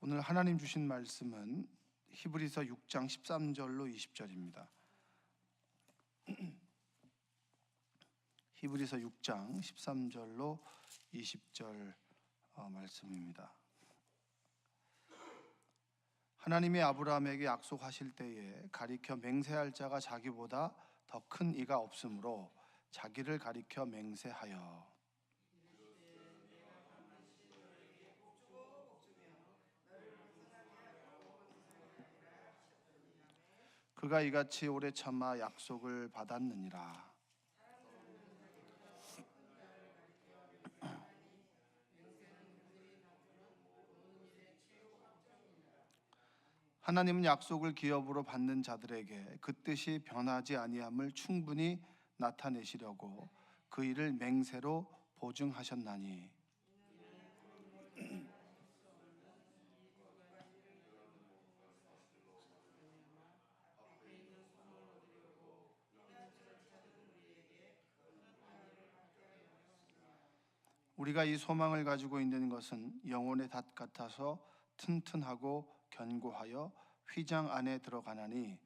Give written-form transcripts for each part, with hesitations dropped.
오늘 하나님 주신 말씀은 히브리서 6장 13절로 20절입니다. 히브리서 6장 13절로 20절 말씀입니다. 하나님이 아브라함에게 약속하실 때에 가리켜 맹세할 자가 자기보다 더 큰 이가 없으므로 자기를 가리켜 맹세하여 그가 이같이 오래 참아 약속을 받았느니라. 하나님은 약속을 기업으로 받는 자들에게 그 뜻이 변하지 아니함을 충분히 나타내시려고 그 일을 맹세로 보증하셨나니 우리가 이 소망을 가지고 있는 것은 영혼의 닷 같아서 튼튼하고 견고하여 휘장 안에 들어가나니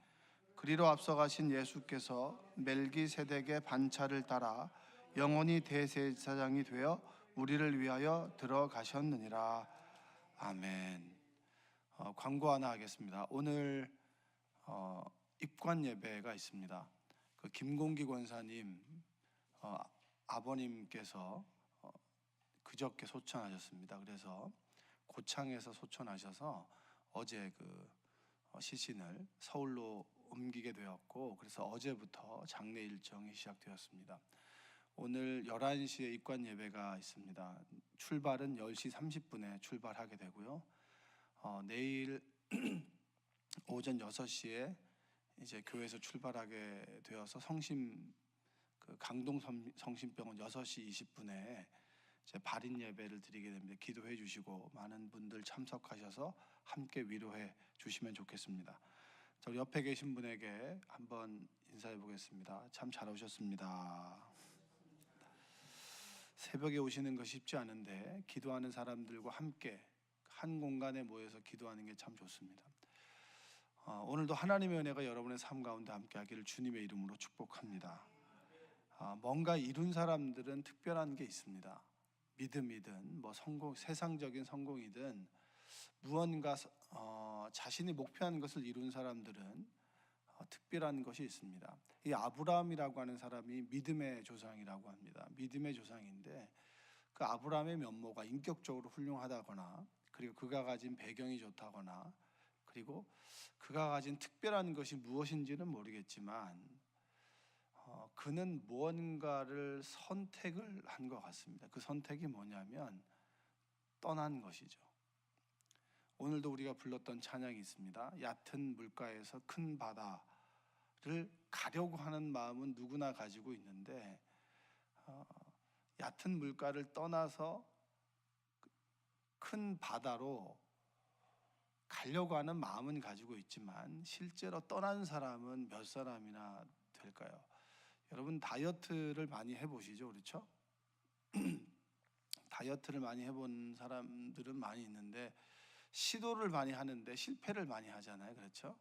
그리로 앞서가신 예수께서 멜기세덱의 반차를 따라 영원히 대제사장이 되어 우리를 위하여 들어가셨느니라. 아멘. 광고 하나 하겠습니다. 오늘 입관 예배가 있습니다. 그 김공기 권사님 아버님께서 그저께 소천하셨습니다. 그래서 고창에서 소천하셔서 어제 그 시신을 서울로 옮기게 되었고, 그래서 어제부터 장례 일정이 시작되었습니다. 오늘 11시에 입관 예배가 있습니다. 출발은 10시 30분에 출발하게 되고요. 내일 오전 6시에 이제 교회에서 출발하게 되어서 강동 성심병원 6시 20분에 이제 발인 예배를 드리게 됩니다. 기도해 주시고 많은 분들 참석하셔서 함께 위로해 주시면 좋겠습니다. 저 옆에 계신 분에게 한번 인사해 보겠습니다. 참 잘 오셨습니다. 새벽에 오시는 거 쉽지 않은데 기도하는 사람들과 함께 한 공간에 모여서 기도하는 게 참 좋습니다. 오늘도 하나님의 은혜가 여러분의 삶 가운데 함께하기를 주님의 이름으로 축복합니다. 뭔가 이룬 사람들은 특별한 게 있습니다. 믿음이든 세상적인 성공이든 무언가 자신이 목표한 것을 이룬 사람들은 특별한 것이 있습니다. 이 아브라함이라고 하는 사람이 믿음의 조상이라고 합니다. 믿음의 조상인데 그 아브라함의 면모가 인격적으로 훌륭하다거나, 그리고 그가 가진 배경이 좋다거나, 그리고 그가 가진 특별한 것이 무엇인지는 모르겠지만 그는 무언가를 선택을 한 것 같습니다. 그 선택이 뭐냐면 떠난 것이죠. 오늘도 우리가 불렀던 찬양이 있습니다. 얕은 물가에서 큰 바다를 가려고 하는 마음은 누구나 가지고 있는데 얕은 물가를 떠나서 큰 바다로 가려고 하는 마음은 가지고 있지만 실제로 떠난 사람은 몇 사람이나 될까요? 여러분 다이어트를 많이 해보시죠, 그렇죠? 다이어트를 많이 해본 사람들은 많이 있는데 시도를 많이 하는데 실패를 많이 하잖아요, 그렇죠?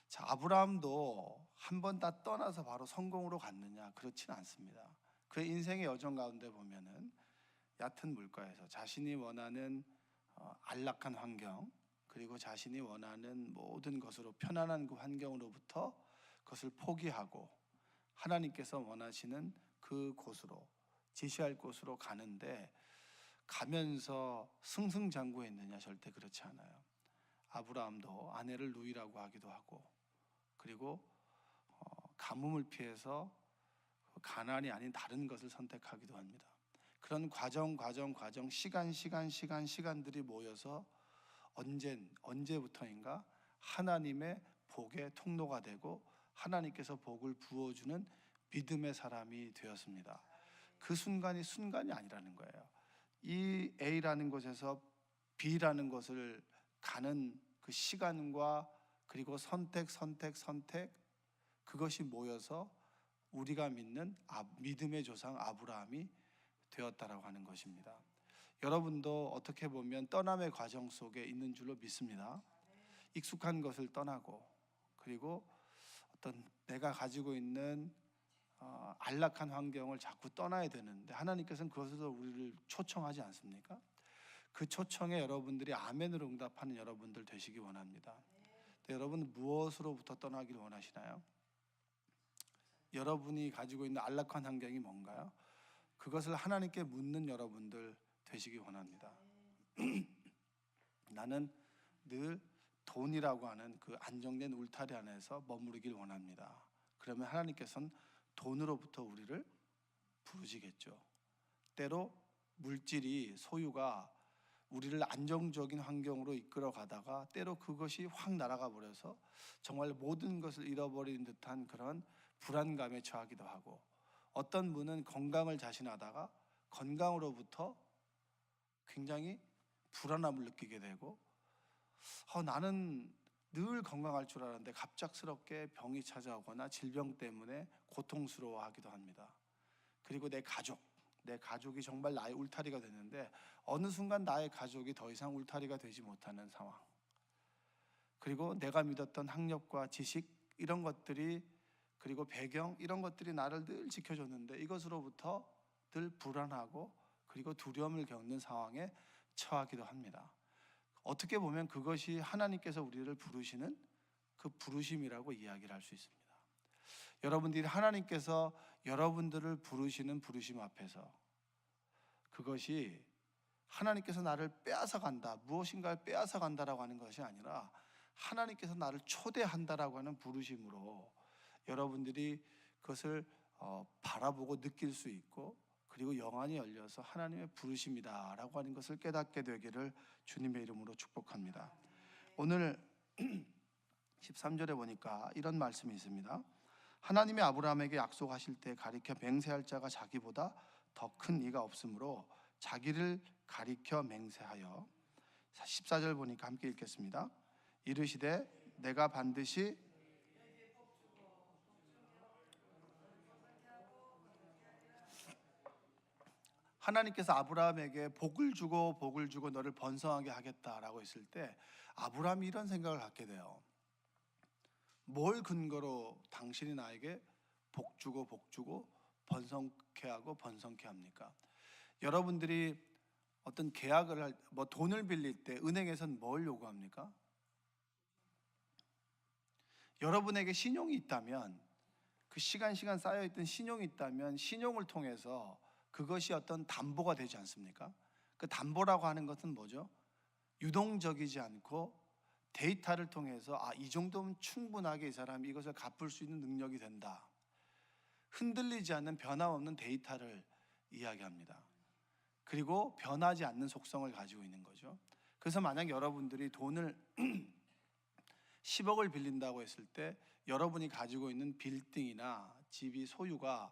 자, 아브라함도 한 번 다 떠나서 바로 성공으로 갔느냐? 그렇지는 않습니다. 그의 인생의 여정 가운데 보면은 얕은 물가에서 자신이 원하는 안락한 환경, 그리고 자신이 원하는 모든 것으로 편안한 그 환경으로부터 그것을 포기하고 하나님께서 원하시는 그 곳으로, 지시할 곳으로 가는데 가면서 승승장구했느냐? 절대 그렇지 않아요. 아브라함도 아내를 누이라고 하기도 하고, 그리고 가뭄을 피해서 가나안이 아닌 다른 것을 선택하기도 합니다. 그런 과정, 시간들이 모여서 언제부터인가 하나님의 복의 통로가 되고 하나님께서 복을 부어주는 믿음의 사람이 되었습니다. 그 순간이 아니라는 거예요. 이 A라는 곳에서 B라는 곳을 가는 그 시간과 그리고 선택 그것이 모여서 우리가 믿는 믿음의 조상 아브라함이 되었다라고 하는 것입니다. 여러분도 어떻게 보면 떠남의 과정 속에 있는 줄로 믿습니다. 익숙한 것을 떠나고, 그리고 어떤 내가 가지고 있는 안락한 환경을 자꾸 떠나야 되는데, 하나님께서는 그것으로 우리를 초청하지 않습니까? 그 초청에 여러분들이 아멘으로 응답하는 여러분들 되시기 원합니다. 여러분은 무엇으로부터 떠나기를 원하시나요? 여러분이 가지고 있는 안락한 환경이 뭔가요? 그것을 하나님께 묻는 여러분들 되시기 원합니다. 나는 늘 돈이라고 하는 그 안정된 울타리 안에서 머무르길 원합니다. 그러면 하나님께서는 돈으로부터 우리를 부르시겠죠. 때로 물질이, 소유가 우리를 안정적인 환경으로 이끌어 가다가 때로 그것이 확 날아가 버려서 정말 모든 것을 잃어버린 듯한 그런 불안감에 처하기도 하고, 어떤 분은 건강을 자신하다가 건강으로부터 굉장히 불안함을 느끼게 되고, 나는 늘 건강할 줄 알았는데 갑작스럽게 병이 찾아오거나 질병 때문에 고통스러워하기도 합니다. 그리고 내 가족이 정말 나의 울타리가 됐는데 어느 순간 나의 가족이 더 이상 울타리가 되지 못하는 상황, 그리고 내가 믿었던 학력과 지식 이런 것들이, 그리고 배경 이런 것들이 나를 늘 지켜줬는데 이것으로부터 늘 불안하고 그리고 두려움을 겪는 상황에 처하기도 합니다. 어떻게 보면 그것이 하나님께서 우리를 부르시는 그 부르심이라고 이야기를 할 수 있습니다. 여러분들이 하나님께서 여러분들을 부르시는 부르심 앞에서, 그것이 하나님께서 나를 빼앗아 간다, 무엇인가를 빼앗아 간다라고 하는 것이 아니라 하나님께서 나를 초대한다라고 하는 부르심으로 여러분들이 그것을 바라보고 느낄 수 있고, 그리고 영안이 열려서 하나님의 부르심이다라고 하는 것을 깨닫게 되기를 주님의 이름으로 축복합니다. 오늘 13절에 보니까 이런 말씀이 있습니다. 하나님이 아브라함에게 약속하실 때 가리켜 맹세할 자가 자기보다 더 큰 이가 없으므로 자기를 가리켜 맹세하여. 14절 보니까 함께 읽겠습니다. 이르시되 내가 반드시 하나님께서 아브라함에게 복을 주고 너를 번성하게 하겠다라고 했을 때 아브라함이 이런 생각을 갖게 돼요. 뭘 근거로 당신이 나에게 복 주고 번성케 하고 번성케 합니까? 여러분들이 어떤 계약을 돈을 빌릴 때 은행에서는 뭘 요구합니까? 여러분에게 신용이 있다면, 그 시간 쌓여있던 신용이 있다면 신용을 통해서 그것이 어떤 담보가 되지 않습니까? 그 담보라고 하는 것은 뭐죠? 유동적이지 않고 데이터를 통해서 이 정도면 충분하게 이 사람이 이것을 갚을 수 있는 능력이 된다, 흔들리지 않는 변함없는 데이터를 이야기합니다. 그리고 변하지 않는 속성을 가지고 있는 거죠. 그래서 만약 여러분들이 돈을 10억을 빌린다고 했을 때 여러분이 가지고 있는 빌딩이나 집이 소유가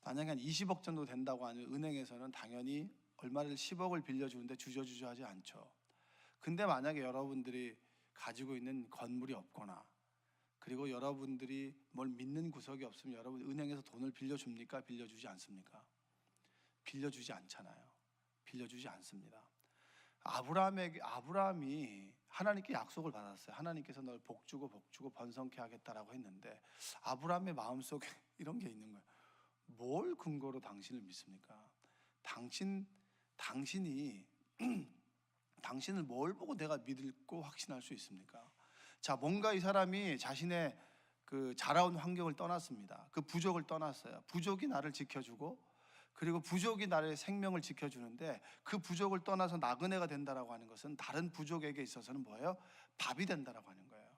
만약에 한 20억 정도 된다고 하면 은행에서는 당연히 얼마를 10억을 빌려주는데 주저하지 않죠. 근데 만약에 여러분들이 가지고 있는 건물이 없거나, 그리고 여러분들이 뭘 믿는 구석이 없으면 여러분 은행에서 돈을 빌려줍니까? 빌려주지 않습니까? 빌려주지 않잖아요. 빌려주지 않습니다. 아브라함이 하나님께 약속을 받았어요. 하나님께서 널 복주고 번성케 하겠다라고 했는데 아브라함의 마음속에 이런 게 있는 거예요. 뭘 근거로 당신을 믿습니까? 당신이 당신을 뭘 보고 내가 믿고 확신할 수 있습니까? 자, 뭔가 이 사람이 자신의 그 자라온 환경을 떠났습니다. 그 부족을 떠났어요. 부족이 나를 지켜주고, 그리고 부족이 나의 생명을 지켜주는데 그 부족을 떠나서 나그네가 된다라고 하는 것은 다른 부족에게 있어서는 뭐예요? 밥이 된다라고 하는 거예요.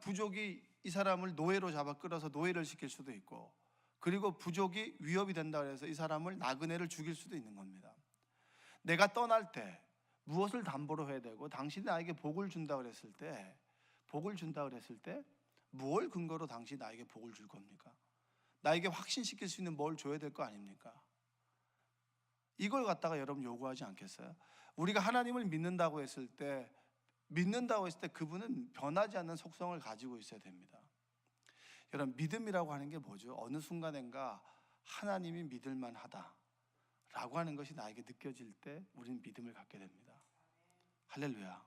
부족이 이 사람을 노예로 잡아 끌어서 노예를 시킬 수도 있고, 그리고 부족이 위협이 된다 그래서 이 사람을 나그네를 죽일 수도 있는 겁니다. 내가 떠날 때 무엇을 담보로 해야 되고, 당신이 나에게 복을 준다 그랬을 때 뭘 근거로 당신이 나에게 복을 줄 겁니까? 나에게 확신시킬 수 있는 뭘 줘야 될 거 아닙니까? 이걸 갖다가 여러분 요구하지 않겠어요? 우리가 하나님을 믿는다고 했을 때 그분은 변하지 않는 속성을 가지고 있어야 됩니다. 여러분, 믿음이라고 하는 게 뭐죠? 어느 순간인가 하나님이 믿을 만하다 라고 하는 것이 나에게 느껴질 때 우리는 믿음을 갖게 됩니다. 할렐루야.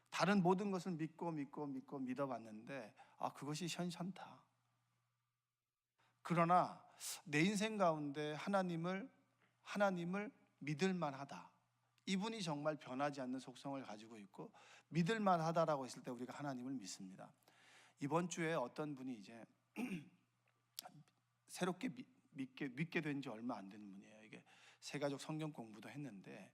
다른 모든 것을 믿고 믿어봤는데 그것이 현찮다. 그러나 내 인생 가운데 하나님을 믿을 만하다. 이분이 정말 변하지 않는 속성을 가지고 있고 믿을 만하다라고 했을 때 우리가 하나님을 믿습니다. 이번 주에 어떤 분이 이제 새롭게 믿게 된 지 얼마 안 된 분이에요. 이게 새가족 성경 공부도 했는데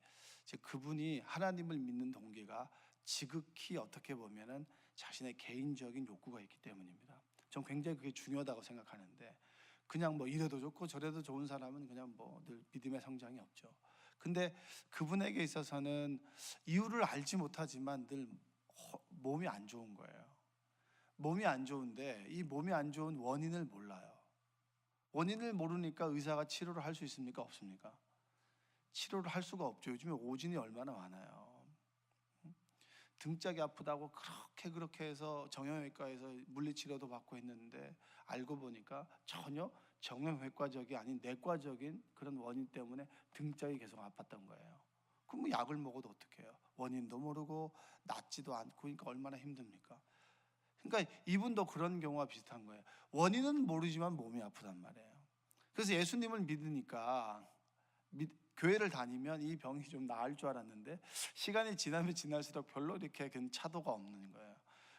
그분이 하나님을 믿는 동기가 지극히 어떻게 보면은 자신의 개인적인 욕구가 있기 때문입니다. 전 굉장히 그게 중요하다고 생각하는데 그냥 뭐 이래도 좋고 저래도 좋은 사람은 그냥 뭐 늘 믿음의 성장이 없죠. 근데 그분에게 있어서는 이유를 알지 못하지만 늘 몸이 안 좋은 거예요. 몸이 안 좋은데 이 몸이 안 좋은 원인을 몰라요. 원인을 모르니까 의사가 치료를 할 수 있습니까? 없습니까? 치료를 할 수가 없죠. 요즘에 오진이 얼마나 많아요. 등짝이 아프다고 그렇게 해서 정형외과에서 물리치료도 받고 했는데 알고 보니까 전혀 정형외과적이 아닌 내과적인 그런 원인 때문에 등짝이 계속 아팠던 거예요. 그럼 뭐 약을 먹어도 어떡해요? 원인도 모르고 낫지도 않고 그러니까 얼마나 힘듭니까? 그러니까 이분도 그런 경우와 비슷한 거예요. 원인은 모르지만 몸이 아프단 말이에요. 그래서 예수님을 믿으니까 교회를 다니면 이 병이 좀 나을 줄 알았는데 시간이 지나면 지날수록 별로 이렇게 차도가 없는 거예요.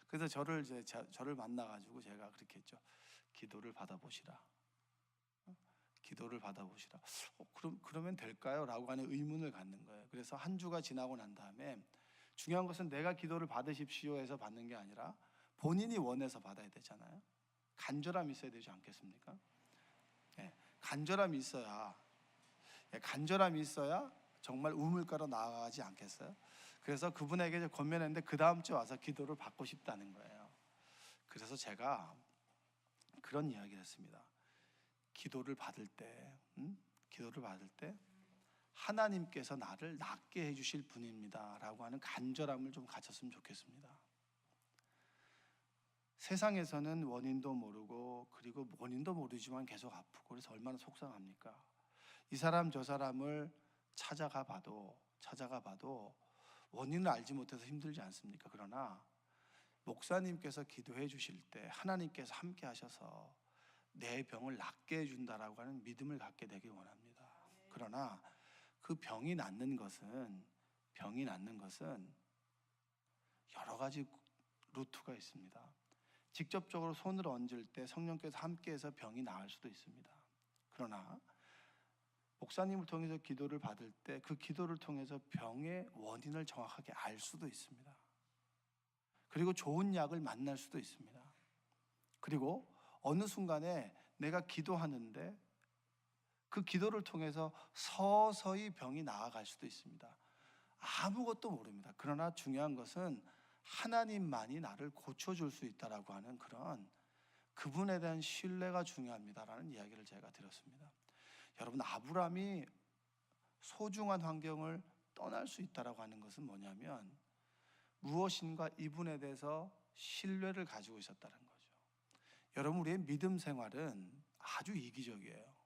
그래서 저를 만나가지고 제가 그렇게 했죠. 기도를 받아보시라. 기도를 받아보시라. 그러면 될까요? 라고 하는 의문을 갖는 거예요. 그래서 한 주가 지나고 난 다음에 중요한 것은 내가 기도를 받으십시오 해서 받는 게 아니라 본인이 원해서 받아야 되잖아요. 간절함이 있어야 되지 않겠습니까? 네, 간절함이 있어야 정말 우물가로 나아가지 않겠어요? 그래서 그분에게 권면했는데 그 다음 주에 와서 기도를 받고 싶다는 거예요. 그래서 제가 그런 이야기를 했습니다. 기도를 받을 때 하나님께서 나를 낫게 해주실 분입니다 라고 하는 간절함을 좀 가졌으면 좋겠습니다. 세상에서는 원인도 모르고 그리고 원인도 모르지만 계속 아프고 그래서 얼마나 속상합니까? 이 사람 저 사람을 찾아가 봐도 원인을 알지 못해서 힘들지 않습니까? 그러나 목사님께서 기도해 주실 때 하나님께서 함께 하셔서 내 병을 낫게 해준다라고 하는 믿음을 갖게 되길 원합니다. 그러나 그 병이 낫는 것은 여러 가지 루트가 있습니다. 직접적으로 손을 얹을 때 성령께서 함께해서 병이 나을 수도 있습니다. 그러나 목사님을 통해서 기도를 받을 때 그 기도를 통해서 병의 원인을 정확하게 알 수도 있습니다. 그리고 좋은 약을 만날 수도 있습니다. 그리고 어느 순간에 내가 기도하는데 그 기도를 통해서 서서히 병이 나아갈 수도 있습니다. 아무것도 모릅니다. 그러나 중요한 것은 하나님만이 나를 고쳐줄 수 있다라고 하는 그런 그분에 대한 신뢰가 중요합니다라는 이야기를 제가 드렸습니다. 여러분, 아브라함이 소중한 환경을 떠날 수 있다라고 하는 것은 뭐냐면 무엇인가 이분에 대해서 신뢰를 가지고 있었다는 거죠. 여러분, 우리의 믿음 생활은 아주 이기적이에요.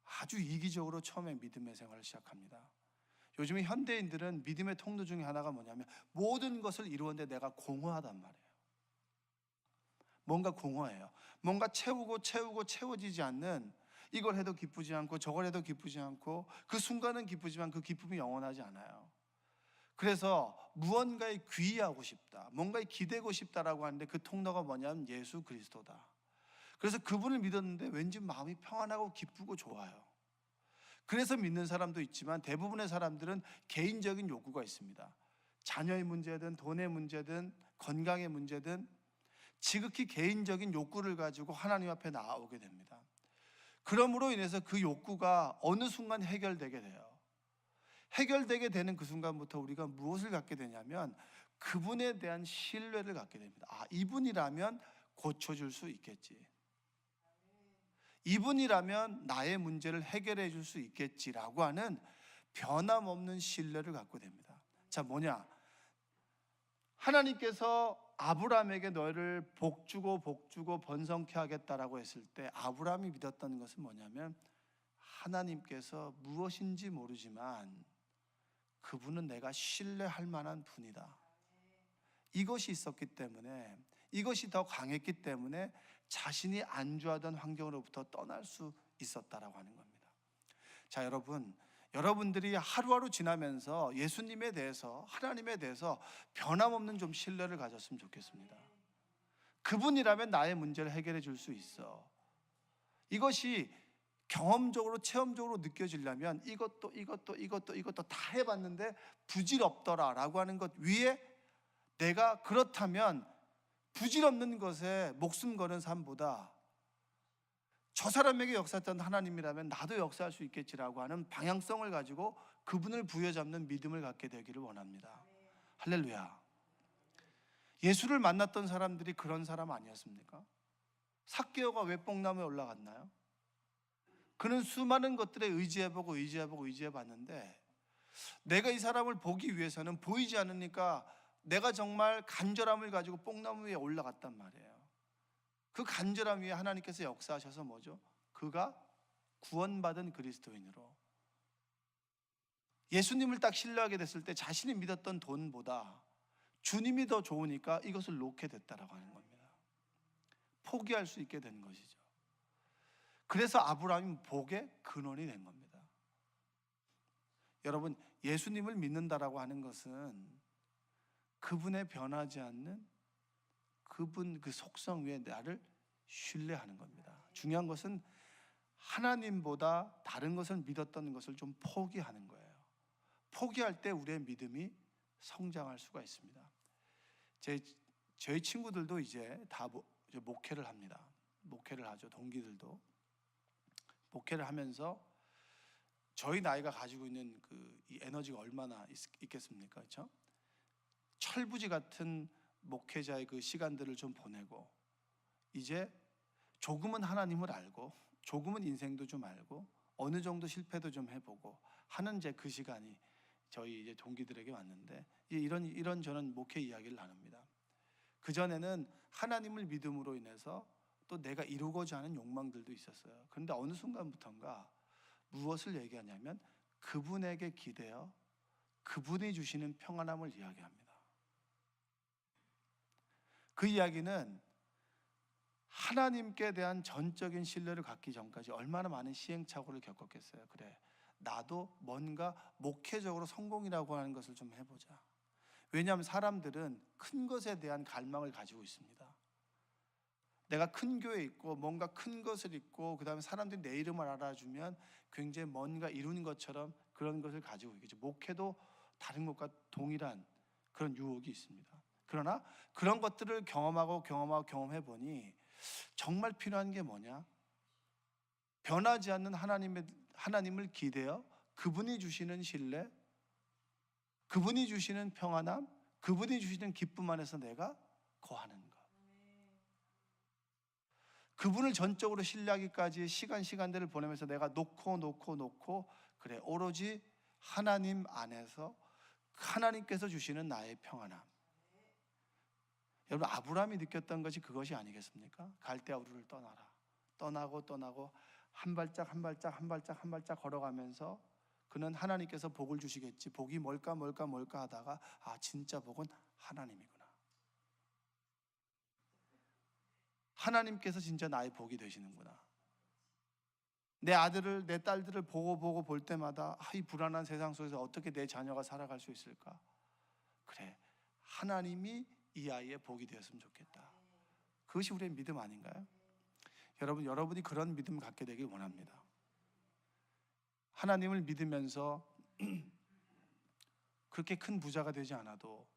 아주 이기적으로 처음에 믿음의 생활을 시작합니다. 요즘에 현대인들은 믿음의 통로 중에 하나가 뭐냐면 모든 것을 이루었는데 내가 공허하단 말이에요. 뭔가 공허해요. 뭔가 채워지지 않는, 이걸 해도 기쁘지 않고 저걸 해도 기쁘지 않고 그 순간은 기쁘지만 그 기쁨이 영원하지 않아요. 그래서 무언가에 귀의하고 싶다, 뭔가에 기대고 싶다라고 하는데 그 통로가 뭐냐면 예수 그리스도다. 그래서 그분을 믿었는데 왠지 마음이 평안하고 기쁘고 좋아요. 그래서 믿는 사람도 있지만 대부분의 사람들은 개인적인 욕구가 있습니다. 자녀의 문제든 돈의 문제든 건강의 문제든 지극히 개인적인 욕구를 가지고 하나님 앞에 나아오게 됩니다. 그러므로 인해서 그 욕구가 어느 순간 해결되게 돼요. 해결되게 되는 그 순간부터 우리가 무엇을 갖게 되냐면 그분에 대한 신뢰를 갖게 됩니다. 이분이라면 고쳐줄 수 있겠지, 이분이라면 나의 문제를 해결해 줄 수 있겠지라고 하는 변함없는 신뢰를 갖고 됩니다. 자, 뭐냐? 하나님께서 아브라함에게 너를 복주고 번성케 하겠다라고 했을 때 아브라함이 믿었던 것은 뭐냐면 하나님께서 무엇인지 모르지만 그분은 내가 신뢰할 만한 분이다. 이것이 있었기 때문에, 이것이 더 강했기 때문에 자신이 안주하던 환경으로부터 떠날 수 있었다라고 하는 겁니다. 자, 여러분들이 하루하루 지나면서 예수님에 대해서, 하나님에 대해서 변함없는 좀 신뢰를 가졌으면 좋겠습니다. 그분이라면 나의 문제를 해결해 줄 수 있어. 이것이 경험적으로, 체험적으로 느껴지려면 이것도 다 해봤는데 부질없더라 라고 하는 것 위에 내가 그렇다면 부질없는 것에 목숨 거는 삶보다 저 사람에게 역사했던 하나님이라면 나도 역사할 수 있겠지라고 하는 방향성을 가지고 그분을 부여잡는 믿음을 갖게 되기를 원합니다. 할렐루야. 예수를 만났던 사람들이 그런 사람 아니었습니까? 삭개오가 왜 뽕나무에 올라갔나요? 그는 수많은 것들에 의지해봤는데 내가 이 사람을 보기 위해서는 보이지 않으니까 내가 정말 간절함을 가지고 뽕나무 위에 올라갔단 말이에요. 그 간절함 위에 하나님께서 역사하셔서 뭐죠? 그가 구원받은 그리스도인으로, 예수님을 딱 신뢰하게 됐을 때 자신이 믿었던 돈보다 주님이 더 좋으니까 이것을 놓게 됐다라고 하는 겁니다. 포기할 수 있게 된 것이죠. 그래서 아브라함이 복의 근원이 된 겁니다. 여러분, 예수님을 믿는다라고 하는 것은 그분의 변하지 않는 그분 그 속성 위에 나를 신뢰하는 겁니다. 중요한 것은 하나님보다 다른 것을 믿었던 것을 좀 포기하는 거예요. 포기할 때 우리의 믿음이 성장할 수가 있습니다. 저희 친구들도 이제 다 목회를 합니다. 목회를 하죠. 동기들도 목회를 하면서 저희 나이가 가지고 있는 이 에너지가 얼마나 있겠습니까? 그렇죠? 철부지 같은 목회자의 그 시간들을 좀 보내고 이제 조금은 하나님을 알고 조금은 인생도 좀 알고 어느 정도 실패도 좀 해보고 하는 이제 그 시간이 저희 이제 동기들에게 왔는데 이런 저는 목회 이야기를 나눕니다. 그 전에는 하나님을 믿음으로 인해서 또 내가 이루고자 하는 욕망들도 있었어요. 그런데 어느 순간부터인가 무엇을 얘기하냐면 그분에게 기대어 그분이 주시는 평안함을 이야기합니다. 그 이야기는 하나님께 대한 전적인 신뢰를 갖기 전까지 얼마나 많은 시행착오를 겪었겠어요. 그래, 나도 뭔가 목회적으로 성공이라고 하는 것을 좀 해보자. 왜냐하면 사람들은 큰 것에 대한 갈망을 가지고 있습니다. 내가 큰 교회에 있고 뭔가 큰 것을 있고 그 다음에 사람들이 내 이름을 알아주면 굉장히 뭔가 이루는 것처럼 그런 것을 가지고 있겠죠. 목회도 다른 것과 동일한 그런 유혹이 있습니다. 그러나 그런 것들을 경험해 보니 정말 필요한 게 뭐냐? 변하지 않는 하나님을 기대어 그분이 주시는 신뢰, 그분이 주시는 평안함, 그분이 주시는 기쁨 안에서 내가 거하는 것. 그분을 전적으로 신뢰하기까지 시간들을 보내면서 내가 놓고 그래, 오로지 하나님 안에서 하나님께서 주시는 나의 평안함. 여러분, 아브라함이 느꼈던 것이 그것이 아니겠습니까? 갈대아우르를 떠나고 한 발짝 걸어가면서 그는 하나님께서 복을 주시겠지, 복이 뭘까 하다가 진짜 복은 하나님이구나. 하나님께서 진짜 나의 복이 되시는구나. 내 아들을, 내 딸들을 보고 볼 때마다 이 불안한 세상 속에서 어떻게 내 자녀가 살아갈 수 있을까? 그래, 하나님이 이 아이의 복이 되었으면 좋겠다. 그것이 우리의 믿음 아닌가요? 여러분이 그런 믿음 갖게 되길 원합니다. 하나님을 믿으면서 그렇게 큰 부자가 되지 않아도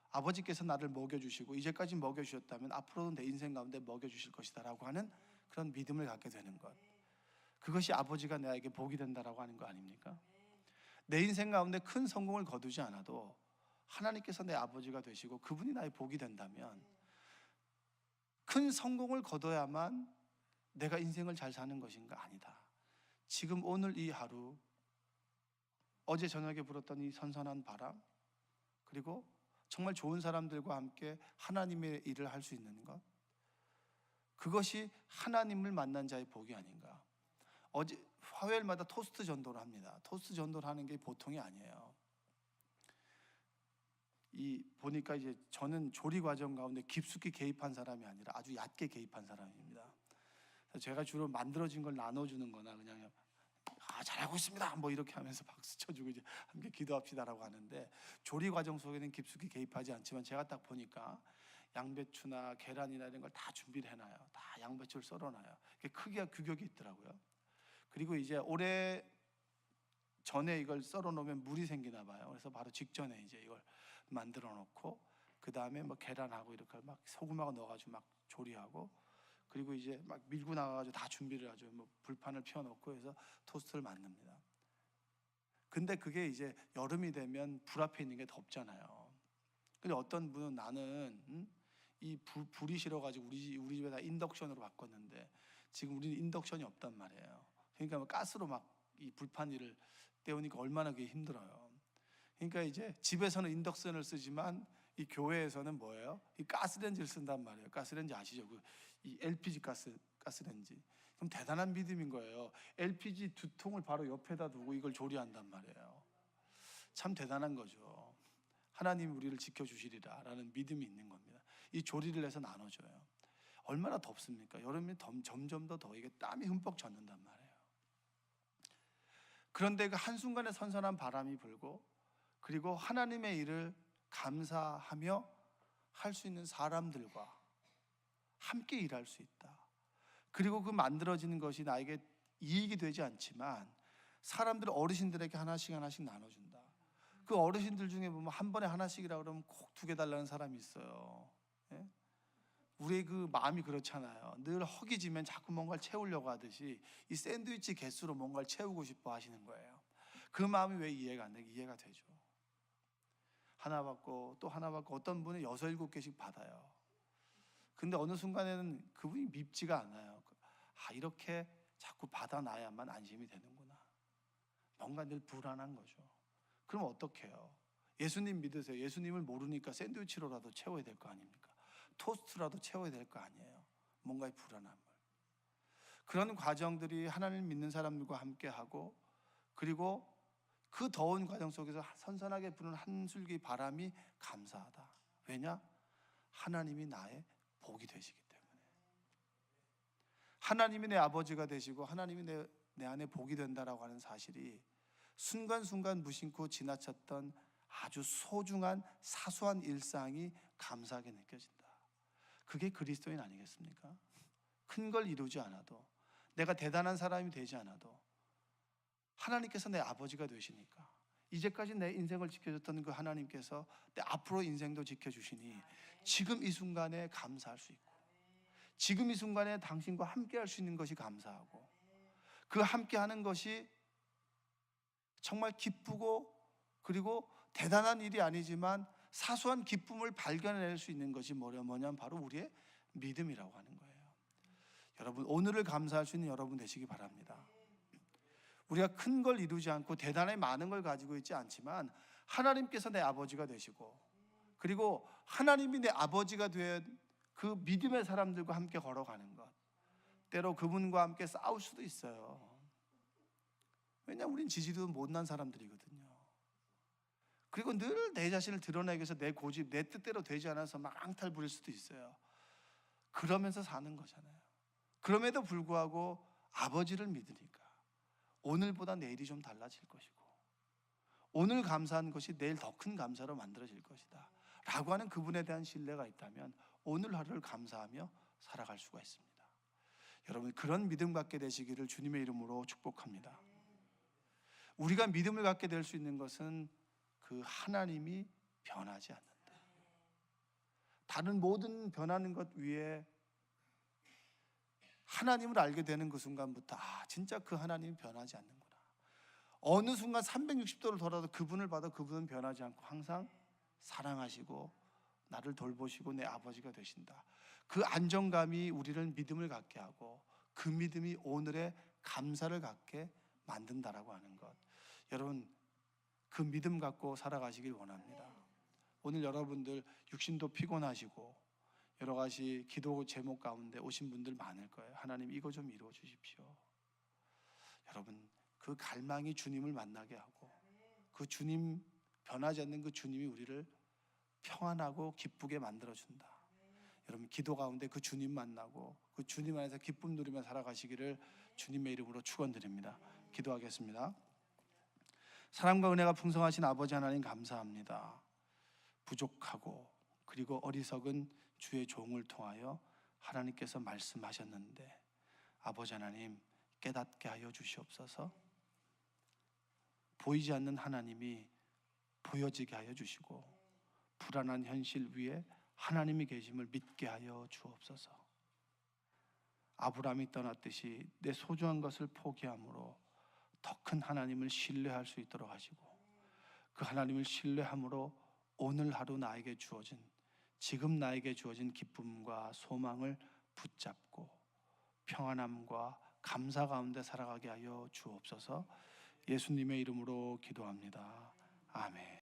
아버지께서 나를 먹여주시고 이제까지 먹여주셨다면 앞으로도 내 인생 가운데 먹여주실 것이다 라고 하는 그런 믿음을 갖게 되는 것, 그것이 아버지가 나에게 복이 된다라고 하는 거 아닙니까? 내 인생 가운데 큰 성공을 거두지 않아도 하나님께서 내 아버지가 되시고 그분이 나의 복이 된다면 큰 성공을 거둬야만 내가 인생을 잘 사는 것인가? 아니다. 지금 오늘 이 하루, 어제 저녁에 불었던 이 선선한 바람, 그리고 정말 좋은 사람들과 함께 하나님의 일을 할 수 있는 것, 그것이 하나님을 만난 자의 복이 아닌가. 어제 화요일마다 토스트 전도를 합니다. 토스트 전도를 하는 게 보통이 아니에요. 보니까 이제 저는 조리 과정 가운데 깊숙이 개입한 사람이 아니라 아주 얕게 개입한 사람입니다. 제가 주로 만들어진 걸 나눠주는 거나 그냥 잘하고 있습니다 뭐 이렇게 하면서 박수 쳐주고 이제 함께 기도합시다라고 하는데, 조리 과정 속에는 깊숙이 개입하지 않지만 제가 딱 보니까 양배추나 계란이나 이런 걸 다 준비를 해놔요. 다 양배추를 썰어놔요. 크기와 규격이 있더라고요. 그리고 이제 오래 전에 이걸 썰어 놓으면 물이 생기나 봐요. 그래서 바로 직전에 이제 이걸 만들어 놓고 그 다음에 뭐 계란하고 이렇게 막 소금하고 넣어가지고 막 조리하고, 그리고 이제 막 밀고 나가가지고 다 준비를 하죠. 뭐 불판을 피워놓고 해서 토스트를 만듭니다. 근데 그게 이제 여름이 되면 불 앞에 있는 게 덥잖아요. 근데 어떤 분은 나는 이 불이 싫어가지고 우리 집에 다 인덕션으로 바꿨는데 지금 우리는 인덕션이 없단 말이에요. 그러니까 뭐 가스로 막 이 불판 일을 때우니까 얼마나 그게 힘들어요. 그러니까 이제 집에서는 인덕션을 쓰지만 이 교회에서는 뭐예요? 이 가스렌지를 쓴단 말이에요. 가스렌지 아시죠? 이 LPG 가스렌지. 그럼 대단한 믿음인 거예요. LPG 2통을 바로 옆에다 두고 이걸 조리한단 말이에요. 참 대단한 거죠. 하나님이 우리를 지켜주시리라라는 믿음이 있는 겁니다. 이 조리를 해서 나눠줘요. 얼마나 덥습니까? 여름에 점점 더 더위게 땀이 흠뻑 젖는단 말이에요. 그런데 그 한순간에 선선한 바람이 불고, 그리고 하나님의 일을 감사하며 할 수 있는 사람들과 함께 일할 수 있다. 그리고 그 만들어지는 것이 나에게 이익이 되지 않지만 사람들, 어르신들에게 하나씩 나눠준다. 그 어르신들 중에 보면 한 번에 하나씩이라 그러면 꼭 2개 달라는 사람이 있어요. 예? 우리의 그 마음이 그렇잖아요. 늘 허기지면 자꾸 뭔가를 채우려고 하듯이 이 샌드위치 개수로 뭔가를 채우고 싶어 하시는 거예요. 그 마음이 왜 이해가 안 되게? 이해가 되죠. 하나 받고 또 하나 받고, 어떤 분은 6, 7개씩 받아요. 근데 어느 순간에는 그분이 밉지가 않아요. 이렇게 자꾸 받아놔야만 안심이 되는구나. 뭔가 늘 불안한 거죠. 그럼 어떻게 해요? 예수님 믿으세요. 예수님을 모르니까 샌드위치로라도 채워야 될 거 아닙니까? 토스트라도 채워야 될 거 아니에요. 뭔가의 불안함을. 그런 과정들이 하나님을 믿는 사람들과 함께하고, 그리고 그 더운 과정 속에서 선선하게 부는 한 줄기 바람이 감사하다. 왜냐? 하나님이 나의 복이 되시기 때문에. 하나님이 내 아버지가 되시고 하나님이 내 안에 복이 된다라고 하는 사실이 순간순간 무심코 지나쳤던 아주 소중한 사소한 일상이 감사하게 느껴진다. 그게 그리스도인 아니겠습니까? 큰 걸 이루지 않아도, 내가 대단한 사람이 되지 않아도 하나님께서 내 아버지가 되시니까, 이제까지 내 인생을 지켜줬던 그 하나님께서 내 앞으로 인생도 지켜주시니 지금 이 순간에 감사할 수 있고, 지금 이 순간에 당신과 함께 할 수 있는 것이 감사하고, 그 함께 하는 것이 정말 기쁘고, 그리고 대단한 일이 아니지만 사소한 기쁨을 발견해낼 수 있는 것이 뭐냐면 바로 우리의 믿음이라고 하는 거예요. 여러분, 오늘을 감사할 수 있는 여러분 되시기 바랍니다. 우리가 큰 걸 이루지 않고 대단히 많은 걸 가지고 있지 않지만 하나님께서 내 아버지가 되시고, 그리고 하나님이 내 아버지가 된 그 믿음의 사람들과 함께 걸어가는 것, 때로 그분과 함께 싸울 수도 있어요. 왜냐하면 우린 지지도 못난 사람들이거든요. 그리고 늘 내 자신을 드러내기 위해서 내 고집, 내 뜻대로 되지 않아서 막 앙탈 부릴 수도 있어요. 그러면서 사는 거잖아요. 그럼에도 불구하고 아버지를 믿으니까 오늘보다 내일이 좀 달라질 것이고, 오늘 감사한 것이 내일 더 큰 감사로 만들어질 것이다 라고 하는 그분에 대한 신뢰가 있다면 오늘 하루를 감사하며 살아갈 수가 있습니다. 여러분, 그런 믿음 갖게 되시기를 주님의 이름으로 축복합니다. 우리가 믿음을 갖게 될 수 있는 것은 그 하나님이 변하지 않는다. 다른 모든 변하는 것 위에 하나님을 알게 되는 그 순간부터 진짜 그 하나님이 변하지 않는구나. 어느 순간 360도를 돌아도 그분을 봐도 그분은 변하지 않고 항상 사랑하시고 나를 돌보시고 내 아버지가 되신다. 그 안정감이 우리를 믿음을 갖게 하고, 그 믿음이 오늘의 감사를 갖게 만든다라고 하는 것, 여러분 그 믿음 갖고 살아가시길 원합니다. 오늘 여러분들 육신도 피곤하시고 여러 가지 기도 제목 가운데 오신 분들 많을 거예요. 하나님, 이거 좀 이루어 주십시오. 여러분 그 갈망이 주님을 만나게 하고 그 주님, 변하지 않는 그 주님이 우리를 평안하고 기쁘게 만들어준다. 여러분 기도 가운데 그 주님 만나고 그 주님 안에서 기쁨 누리며 살아가시기를 주님의 이름으로 축원드립니다. 기도하겠습니다. 사랑과 은혜가 풍성하신 아버지 하나님 감사합니다. 부족하고 그리고 어리석은 주의 종을 통하여 하나님께서 말씀하셨는데 아버지 하나님 깨닫게 하여 주시옵소서. 보이지 않는 하나님이 보여지게 하여 주시고 불안한 현실 위에 하나님이 계심을 믿게 하여 주옵소서. 아브라함이 떠났듯이 내 소중한 것을 포기함으로 더 큰 하나님을 신뢰할 수 있도록 하시고 그 하나님을 신뢰함으로 오늘 하루 나에게 주어진, 지금 나에게 주어진 기쁨과 소망을 붙잡고 평안함과 감사 가운데 살아가게 하여 주옵소서. 예수님의 이름으로 기도합니다. 아멘.